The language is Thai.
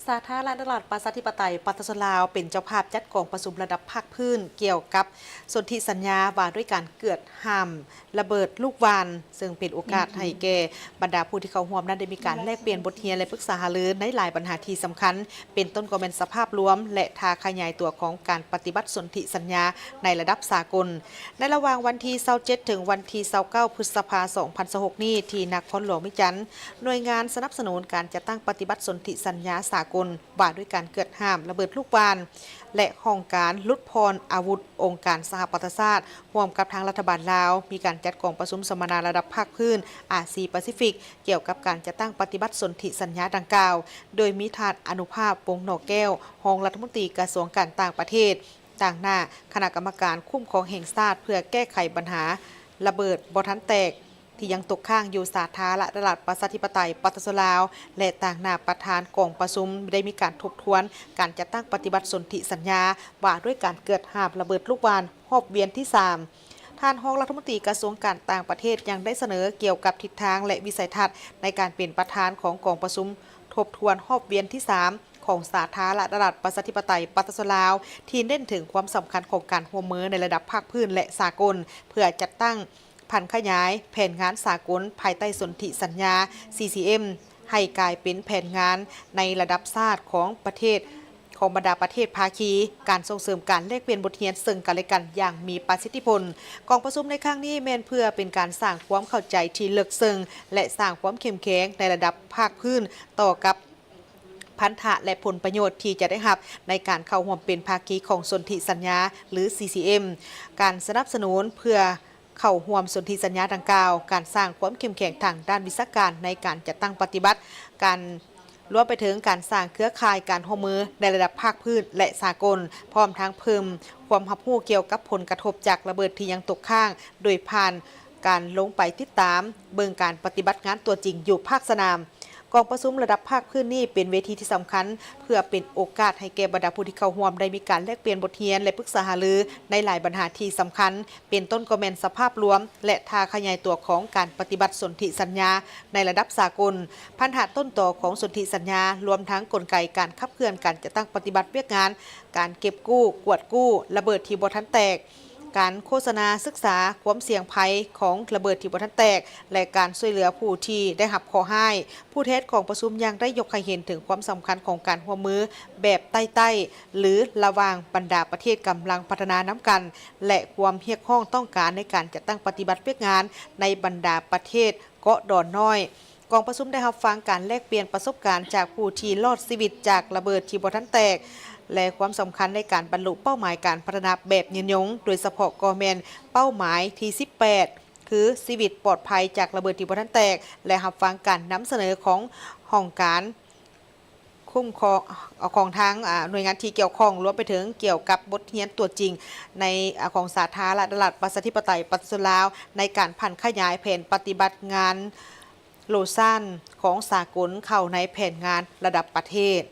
สาธารณรัฐประชาธิปไตยปตทลาวเป็นเจ้าภาพจัดกองประชุมระดับภาคพื้นเกี่ยวกับสนธิสัญญาว่าด้วยการเกิดห้ามระเบิดลูกวานซึ่งเป็นโอกาสให้แก่บรรดาผู้ที่เข้าร่วมนั้นได้มีการแลกเปลี่ยนบทเรียนและปรึกษาหารือในหลายปัญหาที่สำคัญเป็นต้นก็เป็นสภาพรวมและทาขยายตัวของการปฏิบัติสนธิสัญญาในระดับสากลในระหว่างวันที่27ถึงวันที่29พฤษภาคม2026นี้ที่นครหลวงมิจันทร์หน่วยงานสนับสนุนการจัดตั้งปฏิบัติสนธิสัญญาสากลว่าด้วยการเกิดห้ามระเบิดลูกวานและห้องการลุดพรอาวุธองค์การสหประชาชาติร่วมกับทางรัฐบาลลาวมีการจัดกองประชุมสัมมนาระดับภาคพื้นอาเซียนแปซิฟิกเกี่ยวกับการจัดตั้งปฏิบัติสนธิสัญญาดังกล่าวโดยมีทานอนุภาพปงหนอแก้วรองรัฐมนตรีกระทรวงการต่างประเทศต่างหน้าคณะกรรมการคุ้มครองแห่งชาติเพื่อแก้ไขปัญหาระเบิดบ่ทันแตกที่ยังตกค้างอยู่สาธารณรัฐประชาธิปไตยปตทลาวและต่างหน้าประธานกองประชุมได้มีการทบทวนการจัดตั้งปฏิบัติสนธิสัญญาว่าด้วยการเกิดหาบระเบิดลูกวานรอบเวียนที่3ท่านรองรัฐมนตรีกระทรวงการต่างประเทศยังได้เสนอเกี่ยวกับทิศทางและวิสัยทัศน์ในการเป็นประธานของกองประชุมทบทวนรอบเวียนที่3ของสาธารณรัฐประชาธิปไตยปตทลาวที่เน้นถึงความสำคัญของการร่วมมือในระดับภาคพื้นและสากลเพื่อจัดตั้งพันขยายแผนงานสากลภายใต้สนธิสัญญา CCM ให้กลายเป็นแผนงานในระดับชาติของประเทศของบรรดาประเทศภาคีการส่งเสริมการแลกเปลี่ยนบทเรียนซึ่งกันและกันอย่างมีประสิทธิผลกองประชุมในครั้งนี้แม้นเพื่อเป็นการสร้างความเข้าใจที่ลึกซึ้งและสร้างความเข้มแข็งในระดับภาคพื้นต่อกับพันธะและผลประโยชน์ที่จะได้รับในการเข้าร่วมเป็นภาคีของสนธิสัญญาหรือ CCM การสนับสนุนเพื่อเข้าร่วมสนธิสัญญาดังกล่าวการสร้างความเข้มแข็งทางด้านวิชาการในการจัดตั้งปฏิบัติการรวมไปถึงการสร้างเครือข่ายการร่วมมือในระดับภาคพื้นและสากลพร้อมทั้งเพิ่มความรับรู้เกี่ยวกับผลกระทบจากระเบิดที่ยังตกค้างโดยผ่านการลงไปติดตามเบิ่งการปฏิบัติงานตัวจริงอยู่ภาคสนามกองประชุมระดับภาคพื้นนี้เป็นเวทีที่สำคัญเพื่อเป็นโอกาสให้แก่บรรดาผู้ที่เข้าร่วมได้มีการแลกเปลี่ยนบทเรียนและปรึกษาหารือในหลายปัญหาที่สำคัญเป็นต้นก็แม่นสภาพรวมและทาขยายตัวของการปฏิบัติสนธิสัญญาในระดับสากลพันธะต้นต่อของสนธิสัญญารวมทั้งกลไกการขับเคลื่อนการจัดตั้งปฏิบัติเวียกงานการเก็บกู้กวดกู้ระเบิดที่บ่ทันแตกการโฆษณาศึกษาความเสี่ยงภัยของระเบิดที่บ่ทันแตกและการช่วยเหลือผู้ที่ได้รับข้อห้ายผู้เทศของประชุมยังได้ยกให้เห็นถึงความสำคัญของการร่วมมือแบบใต้ๆหรือระหว่างบรรดาประเทศกำลังพัฒนาน้ำกันและความเรียกร้องต้องการในการจัดตั้งปฏิบัติเวียกงานในบรรดาประเทศเกาะดอนน้อยกองประชุมได้รับฟังการแลกเปลี่ยนประสบการณ์จากผู้ที่รอดชีวิตจากระเบิดที่บ่ทันแตกและความสำคัญในการบรรลุเป้าหมายการพัฒนาแบบยืนยงโดยเฉพาะกอแมนเป้าหมายที่18คือชีวิตปลอดภัยจากระเบิดที่บ่ทันแตกและรับฟังการนำเสนอของห้องการคุ้มครองของทางหน่วยงานที่เกี่ยวข้องรวมไปถึงเกี่ยวกับบทเรียนตัวจริงในของสาธารณรัฐประชาธิปไตยปตทลาวในการพันขยายแผนปฏิบัติงานโลซานของสากลเข้าในแผนงานระดับประเทศ